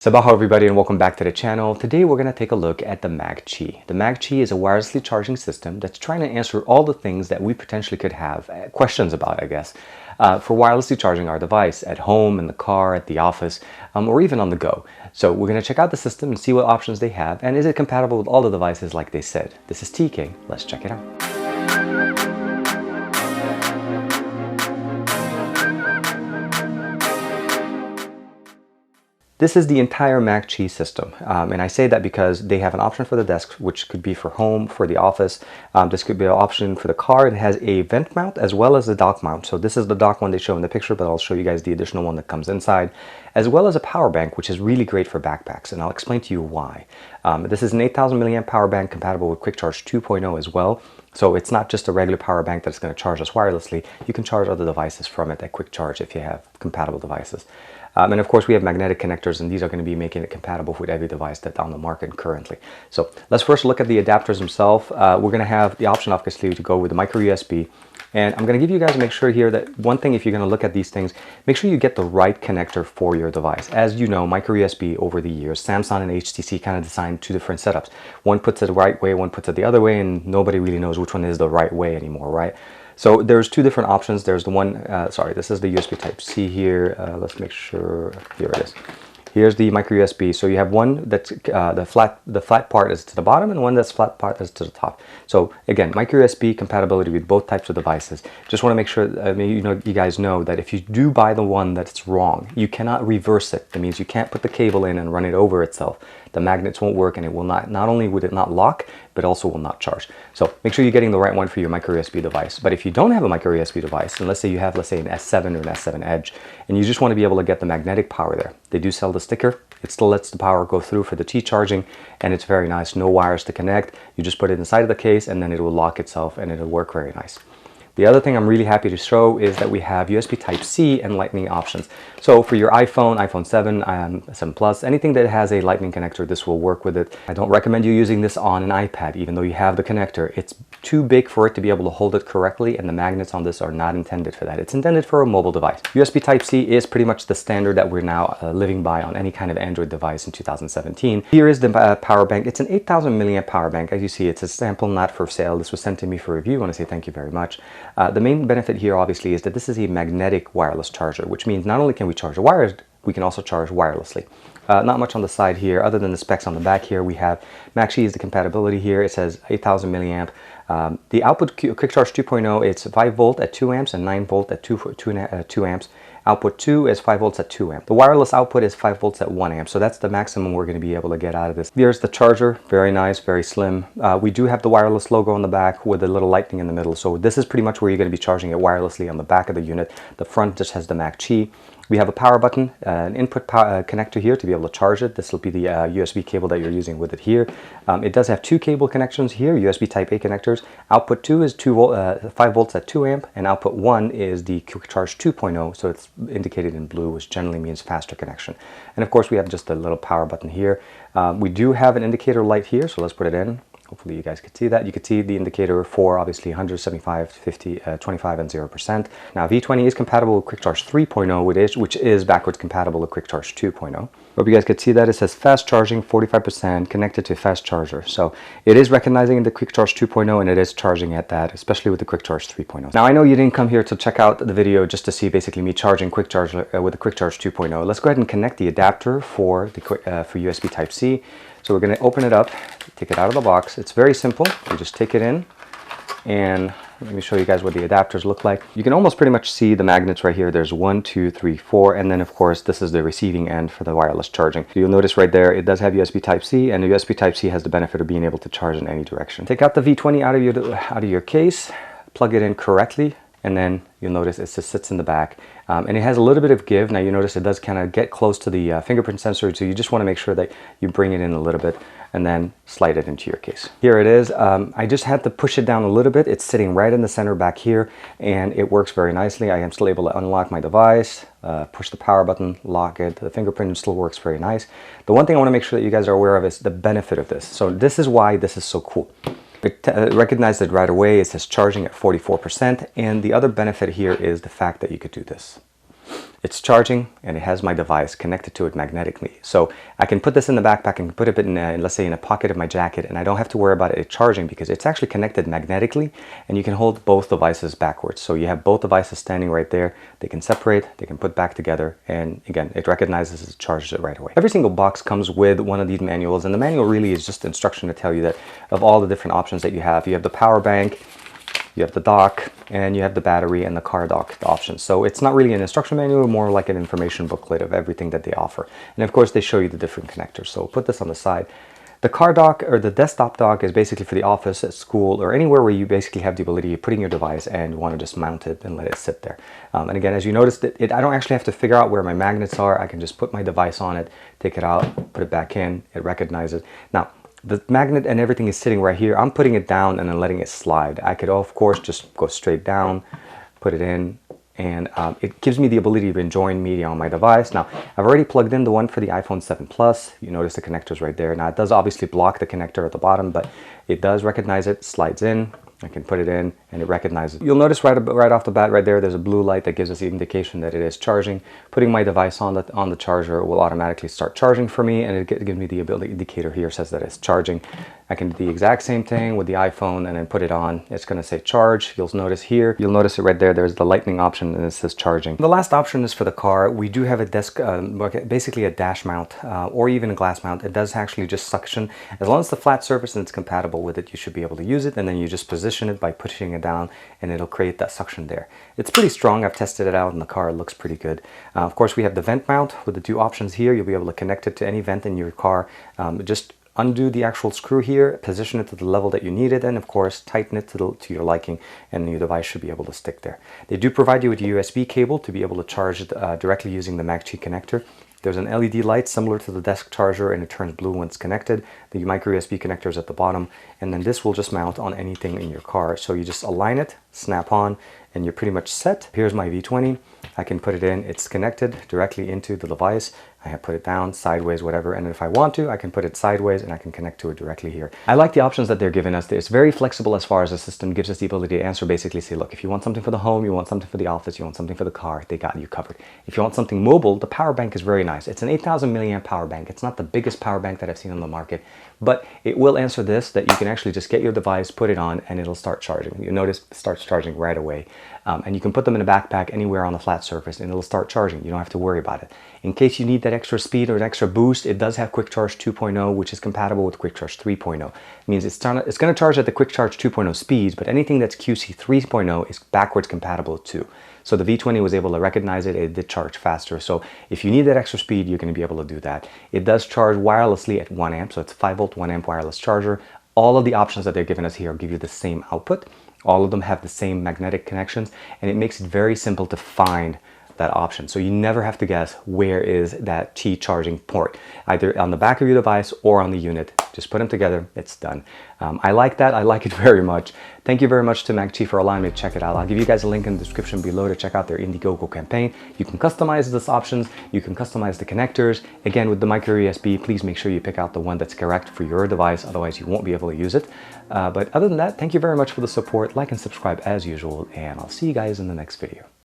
Sabaha everybody and welcome back to the channel. Today we're going to take a look at the MAGQI. The MAGQI is a wirelessly charging system that's trying to answer all the things that we potentially could have questions about, I guess, for wirelessly charging our device at home, in the car, at the office, or even on the go. So we're going to check out the system and see what options they have, and is it compatible with all the devices like they said. This is TK. Let's check it out. This is the entire MAGQI system, and I say that because they have an option for the desk, which could be for home, for the office. This could be an option for the car. It has a vent mount as well as a dock mount. So this is the dock one they show in the picture, but I'll show you guys the additional one that comes inside, as well as a power bank, which is really great for backpacks, and I'll explain to you why. This is an 8,000 milliamp power bank compatible with Quick Charge 2.0 as well. So it's not just a regular power bank that's going to charge us wirelessly. You can charge other devices from it at quick charge if you have compatible devices. And of course we have magnetic connectors, and these are going to be making it compatible with every device that's on the market currently. So let's first look at the adapters themselves. We're going to have the option obviously to go with the micro USB. And I'm going to give you guys, make sure here that one thing, if you're going to look at these things, make sure you get the right connector for your device. As you know, micro USB over the years, Samsung and HTC kind of designed two different setups. One puts it the right way, one puts it the other way, and nobody really knows which one is the right way anymore, right? So there's two different options. There's the one, sorry, this is the USB Type-C here. Let's make sure, here it is. Here's the micro USB. So you have one that's the flat part is to the bottom, and one that's flat part is to the top. So again, micro USB compatibility with both types of devices. Just want to make sure, you guys know that if you do buy the one that's wrong, you cannot reverse it. That means you can't put the cable in and run it over itself. The magnets won't work, and it will not only would it not lock, but also will not charge. So make sure you're getting the right one for your micro USB device. But if you don't have a micro USB device, and let's say you have, let's say, an S7 or an S7 Edge, and you just want to be able to get the magnetic power there, they do sell the sticker. It still lets the power go through for the T charging, and it's very nice. No wires to connect. You just put it inside of the case, and then it will lock itself, and it'll work very nice. The other thing I'm really happy to show is that we have USB Type-C and Lightning options. So for your iPhone, iPhone 7, 7 Plus, anything that has a Lightning connector, this will work with it. I don't recommend you using this on an iPad, even though you have the connector. It's too big for it to be able to hold it correctly, and the magnets on this are not intended for that. It's intended for a mobile device. USB Type-C is pretty much the standard that we're now living by on any kind of Android device in 2017. Here is the power bank. It's an 8,000 milliamp power bank. As you see, it's a sample, not for sale. This was sent to me for review. I want to say thank you very much. The main benefit here obviously is that this is a magnetic wireless charger, which means not only can we charge the wires, we can also charge wirelessly. Not much on the side here other than the specs on the back here. We have MAGQI is the compatibility here. It says 8,000 milliamp. The output Quick Charge 2.0, it's 5 volt at 2 amps and 9 volt at 2 amps. Output 2 is 5 volts at 2 amp. The wireless output is 5 volts at 1 amp, so that's the maximum we're going to be able to get out of this. Here's the charger, very nice, very slim. We do have the wireless logo on the back with a little lightning in the middle, so this is pretty much where you're going to be charging it wirelessly on the back of the unit. The front just has the MAGQI. We have a power button, an input connector here to be able to charge it. This will be the USB cable that you're using with it here. It does have two cable connections here, USB Type-A connectors. Output 2 is 5 volts at 2 amp, and output 1 is the Quick Charge 2.0, so it's indicated in blue, which generally means faster connection. And of course we have just a little power button here. We do have an indicator light here, so let's put it in. Hopefully you guys could see that. You could see the indicator for obviously 175, 50, 25, and 0%. Now V20 is compatible with Quick Charge 3.0, which is backwards compatible with Quick Charge 2.0. Hope you guys could see that. It says fast charging 45% connected to fast charger. So it is recognizing the Quick Charge 2.0, and it is charging at that, especially with the Quick Charge 3.0. Now I know you didn't come here to check out the video just to see basically me charging Quick Charge with the Quick Charge 2.0. Let's go ahead and connect the adapter for the for USB Type-C. So we're going to open it up, take it out of the box. It's very simple. You just take it in, and let me show you guys what the adapters look like. You can almost pretty much see the magnets right here. There's 1, 2, 3, 4, and then of course this is the receiving end for the wireless charging. You'll notice right there it does have USB Type-C, and the USB Type-C has the benefit of being able to charge in any direction. Take out the V20 out of your case, plug it in correctly, and then you'll notice it just sits in the back, and it has a little bit of give. Now you notice it does kind of get close to the fingerprint sensor, so you just want to make sure that you bring it in a little bit and then slide it into your case. Here it is. I just had to push it down a little bit. It's sitting right in the center back here, and it works very nicely. I am still able to unlock my device, push the power button, lock it. The fingerprint still works very nice. The one thing I want to make sure that you guys are aware of is the benefit of this. So this is why this is so cool. It recognized it right away. It says charging at 44%, and the other benefit here is the fact that you could do this. it's charging and it has my device connected to it magnetically. So I can put this in the backpack and put it in, let's say, in a pocket of my jacket, and I don't have to worry about it charging because it's actually connected magnetically, and you can hold both devices backwards. So you have both devices standing right there. They can separate, they can put back together, and again, it recognizes it, charges it right away. Every single box comes with one of these manuals, and the manual really is just instruction to tell you that of all the different options that you have. You have the power bank, you have the dock, and you have the battery and the car dock options. So it's not really an instruction manual, more like an information booklet of everything that they offer. And of course, they show you the different connectors. So put this on the side. The car dock or the desktop dock is basically for the office, at school, or anywhere where you basically have the ability of putting your device and you want to just mount it and let it sit there. And again, as you noticed, I don't actually have to figure out where my magnets are. I can just put my device on it, take it out, put it back in, it recognizes. Now, the magnet and everything is sitting right here. I'm putting it down and then letting it slide. I could, of course, just go straight down, put it in, and it gives me the ability of enjoying media on my device. Now, I've already plugged in the one for the iPhone 7 Plus. You notice the connector's right there. Now, it does obviously block the connector at the bottom, but it does recognize it, slides in. I can put it in and it recognizes. You'll notice right off the bat right there, there's a blue light that gives us the indication that it is charging. Putting my device on the charger will automatically start charging for me, and it gives me the ability indicator here says that it's charging. I can do the exact same thing with the iPhone and then put it on. It's going to say charge. You'll notice here, you'll notice it right there, there's the lightning option and it says charging. The last option is for the car. We do have a desk, basically a dash mount or even a glass mount. It does actually just suction. As long as it's a flat surface and it's compatible with it, you should be able to use it, and then you just position it by pushing it down and it'll create that suction there. It's pretty strong. I've tested it out in the car. It looks pretty good. Of course, we have the vent mount with the two options here. You'll be able to connect it to any vent in your car. Just undo the actual screw here, position it to the level that you need it, and of course tighten it to your liking, and your device should be able to stick there. They do provide you with a USB cable to be able to charge it directly using the MAGQI connector. There's an LED light similar to the desk charger, and it turns blue when it's connected. The micro USB connector is at the bottom, and then this will just mount on anything in your car. So you just align it, snap on, and you're pretty much set. Here's my V20. I can put it in. It's connected directly into the device. I have put it down, sideways, whatever, and if I want to, I can put it sideways and I can connect to it directly here. I like the options that they're giving us. It's very flexible as far as the system gives us the ability to answer, basically say, look, if you want something for the home, you want something for the office, you want something for the car, they got you covered. If you want something mobile, the power bank is very nice. It's an 8,000 milliamp power bank. It's not the biggest power bank that I've seen on the market, but it will answer this, that you can actually just get your device, put it on, and it'll start charging. You notice it starts charging right away. And you can put them in a backpack anywhere on a flat surface and it'll start charging. You don't have to worry about it. In case you need that extra speed or an extra boost, it does have Quick Charge 2.0, which is compatible with Quick Charge 3.0. It means it's going to charge at the Quick Charge 2.0 speeds, but anything that's QC 3.0 is backwards compatible too. So the V20 was able to recognize it. It did charge faster. So if you need that extra speed, you're going to be able to do that. It does charge wirelessly at 1 amp. So it's 5 volt, 1 amp wireless charger. All of the options that they're giving us here give you the same output. All of them have the same magnetic connections, and it makes it very simple to find that option. So you never have to guess where is that T charging port, either on the back of your device or on the unit. Just put them together, it's done. I like that. I like it very much. Thank you very much to MAGQI for allowing me to check it out. I'll give you guys a link in the description below to check out their Indigogo campaign. You can customize these options. You can customize the connectors. Again, with the micro USB, please make sure you pick out the one that's correct for your device. Otherwise, you won't be able to use it. But other than that, thank you very much for the support. Like and subscribe as usual, and I'll see you guys in the next video.